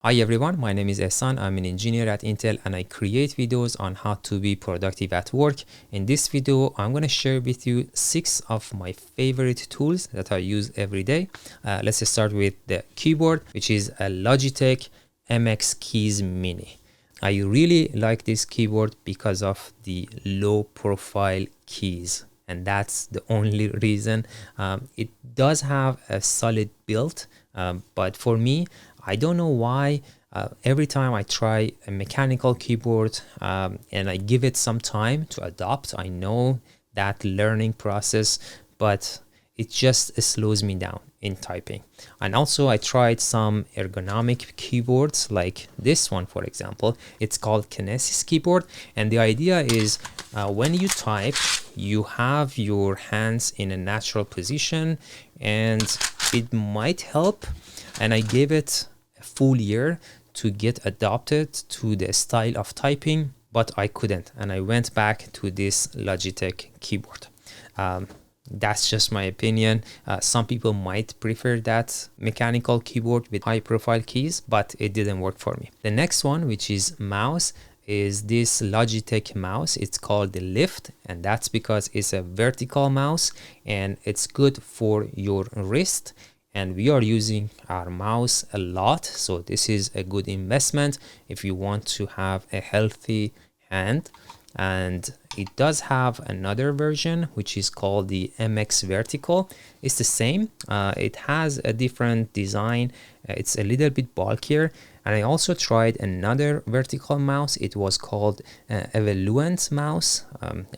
Hi everyone, my name is Ehsan. I'm an engineer at Intel and I create videos on how to be productive at work. In this video, I'm going to share with you 6 of my favorite tools that I use every day. Let's start with the keyboard, which is a Logitech MX Keys Mini. I really like this keyboard because of the low profile keys. And that's the only reason. It does have a solid build, but for me, I don't know why every time I try a mechanical keyboard and I give it some time to adopt, I know that learning process, but it just slows me down in typing. And also I tried some ergonomic keyboards like this one, for example. It's called Kinesis keyboard. And the idea is when you type, you have your hands in a natural position and it might help. And I gave it a full year to get adapted to the style of typing, but I couldn't. And I went back to this Logitech keyboard. That's just my opinion. Some people might prefer that mechanical keyboard with high profile keys, but it didn't work for me. The next one, which is mouse, is this Logitech mouse. It's called the Lift, and that's because it's a vertical mouse and it's good for your wrist. And we are using our mouse a lot, so this is a good investment if you want to have a healthy hand. And it does have another version which is called the MX Vertical. It's the same, it has a different design, it's a little bit bulkier. And I also tried another vertical mouse. It was called Evoluent mouse.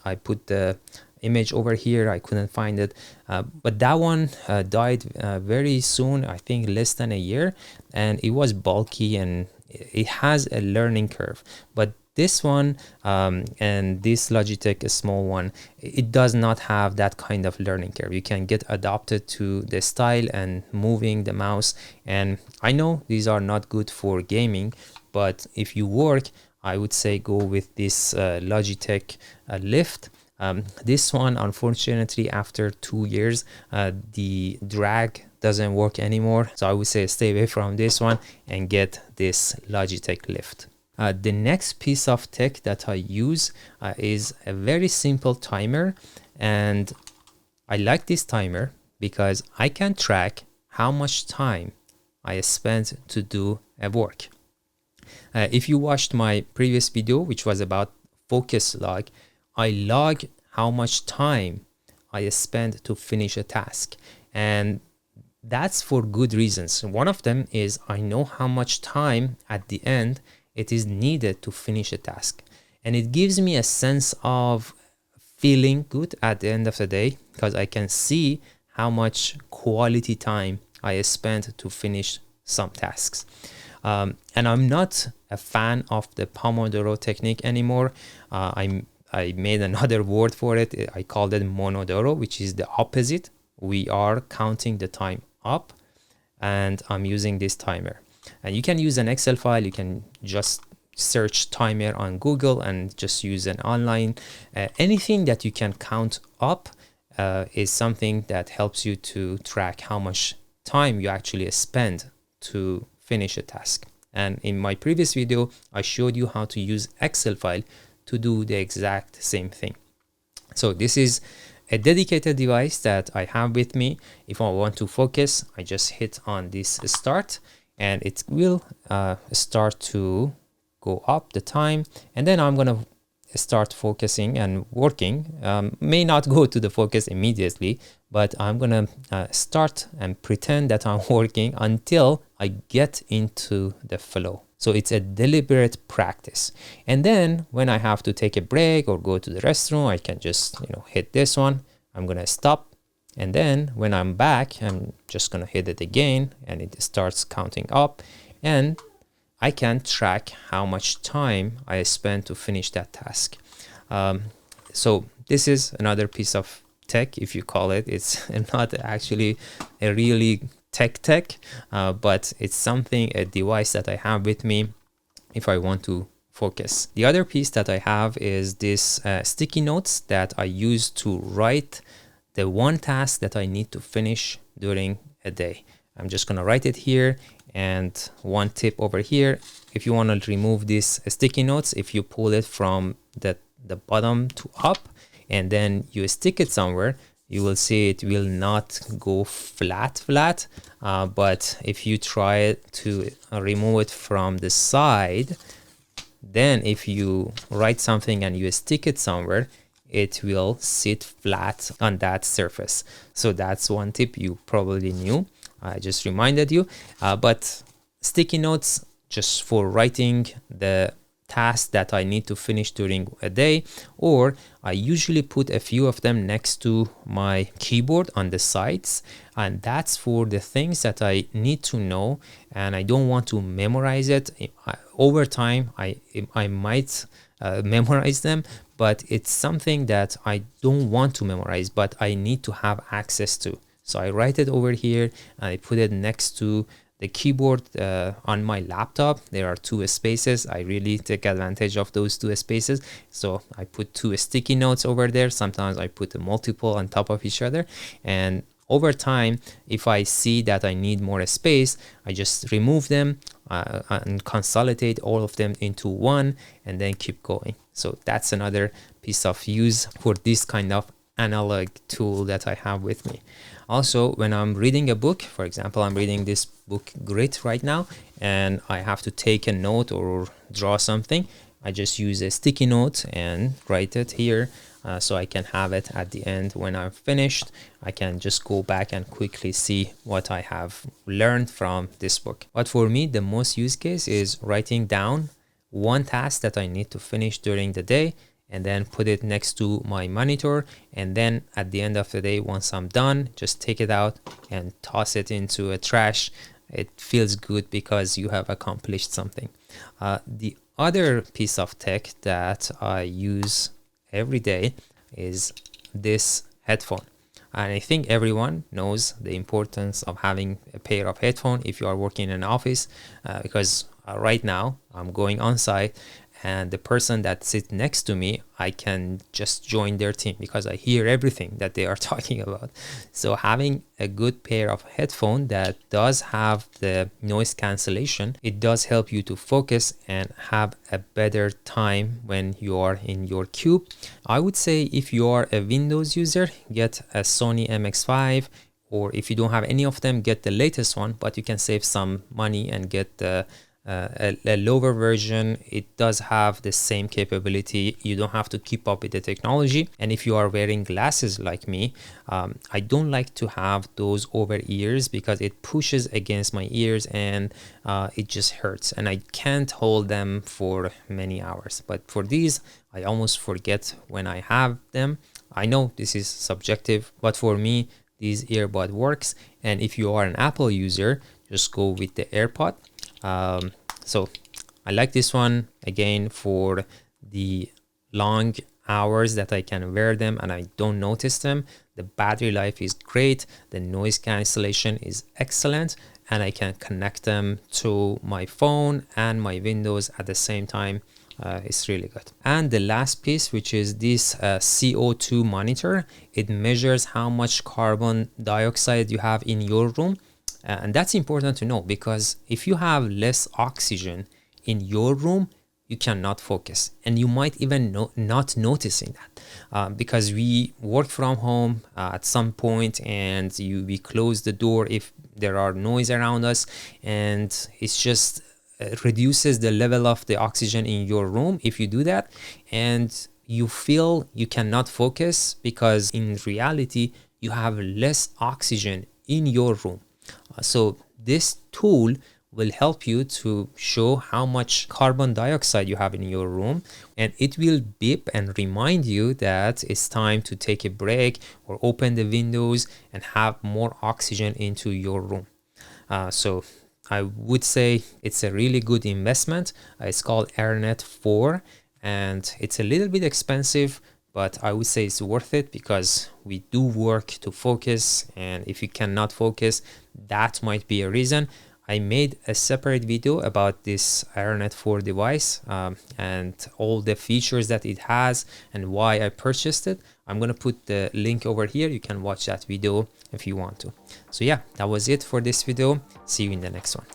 I put the image over here, I couldn't find it, but that one died very soon, I think less than a year, and it was bulky and it has a learning curve. But this one and this Logitech, a small one, it does not have that kind of learning curve. You can get adapted to the style and moving the mouse. And I know these are not good for gaming, but if you work, I would say go with this Logitech Lift. This one, unfortunately, after 2 years, the drag doesn't work anymore. So I would say stay away from this one and get this Logitech Lift. The next piece of tech that I use is a very simple timer. And I like this timer because I can track how much time I spent to do a work. If you watched my previous video, which was about focus log, I log how much time I spend to finish a task. And that's for good reasons. One of them is I know how much time at the end it is needed to finish a task. And it gives me a sense of feeling good at the end of the day because I can see how much quality time I spent to finish some tasks. And I'm not a fan of the Pomodoro technique anymore. I made another word for it. I called it Monodoro, which is the opposite. We are counting the time up, and I'm using this timer. And you can use an Excel file. You can just search timer on Google and just use an online. Anything that you can count up is something that helps you to track how much time you actually spend to finish a task. And in my previous video, I showed you how to use Excel file to do the exact same thing. So this is a dedicated device that I have with me. If I want to focus, I just hit on this start and it will start to go up the time, and then I'm gonna start focusing and working. May not go to the focus immediately, but I'm gonna start and pretend that I'm working until I get into the flow. So it's a deliberate practice. And then when I have to take a break or go to the restroom, I can just hit this one. I'm gonna stop. And then when I'm back, I'm just gonna hit it again and it starts counting up. And I can track how much time I spent to finish that task. So this is another piece of tech, if you call it. It's not actually a really tech, but it's something, a device that I have with me if I want to focus. The other piece that I have is this sticky notes that I use to write the one task that I need to finish during a day. I'm just gonna write it here And one tip over here, if you want to remove these sticky notes, if you pull it from the bottom to up and then you stick it somewhere, you will see it will not go flat. But if you try to remove it from the side, then if you write something and you stick it somewhere, it will sit flat on that surface. So that's one tip you probably knew. I just reminded you. But sticky notes, just for writing the tasks that I need to finish during a day, or I usually put a few of them next to my keyboard on the sides, and that's for the things that I need to know and I don't want to memorize it. Over time I might memorize them, but it's something that I don't want to memorize but I need to have access to. So I write it over here and I put it next to the keyboard on my laptop. There are two spaces. I really take advantage of those two spaces. So I put two sticky notes over there. Sometimes I put a multiple on top of each other. And over time, if I see that I need more space, I just remove them and consolidate all of them into one and then keep going. So that's another piece of use for this kind of analog tool that I have with me. Also, when I'm reading a book, for example, I'm reading this book Grit right now, and I have to take a note or draw something, I just use a sticky note and write it here so I can have it at the end when I'm finished. I can just go back and quickly see what I have learned from this book. But for me, the most use case is writing down one task that I need to finish during the day and then put it next to my monitor, and then at the end of the day, once I'm done, just take it out and toss it into a trash. It feels good because you have accomplished something. The other piece of tech that I use every day is this headphone. And I think everyone knows the importance of having a pair of headphones if you are working in an office, because right now I'm going on site and the person that sits next to me, I can just join their team because I hear everything that they are talking about. So having a good pair of headphones that does have the noise cancellation, it does help you to focus and have a better time when you are in your cube. I would say if you are a Windows user, get a Sony MX5, or if you don't have any of them, get the latest one, but you can save some money and get the a lower version. It does have the same capability. You don't have to keep up with the technology. And if you are wearing glasses like me, I don't like to have those over ears because it pushes against my ears and it just hurts and I can't hold them for many hours. But for these, I almost forget when I have them. I know this is subjective, but for me, these earbud works. And if you are an Apple user, just go with the AirPod. So I like this one again for the long hours that I can wear them and I don't notice them. The battery life is great. The noise cancellation is excellent. And I can connect them to my phone and my Windows at the same time. It's really good. And the last piece, which is this CO2 monitor, it measures how much carbon dioxide you have in your room. And that's important to know because if you have less oxygen in your room, you cannot focus and you might even not noticing that because we work from home at some point and we close the door if there are noise around us, and it's just reduces the level of the oxygen in your room if you do that, and you feel you cannot focus because in reality you have less oxygen in your room. So this tool will help you to show how much carbon dioxide you have in your room, and it will beep and remind you that it's time to take a break or open the windows and have more oxygen into your room. So I would say it's a really good investment. It's called AirNet 4 and it's a little bit expensive, but I would say it's worth it because we do work to focus, and if you cannot focus, that might be a reason. I made a separate video about this AirNet 4 device and all the features that it has and why I purchased it. I'm going to put the link over here. You can watch that video if you want to. So yeah, that was it for this video. See you in the next one.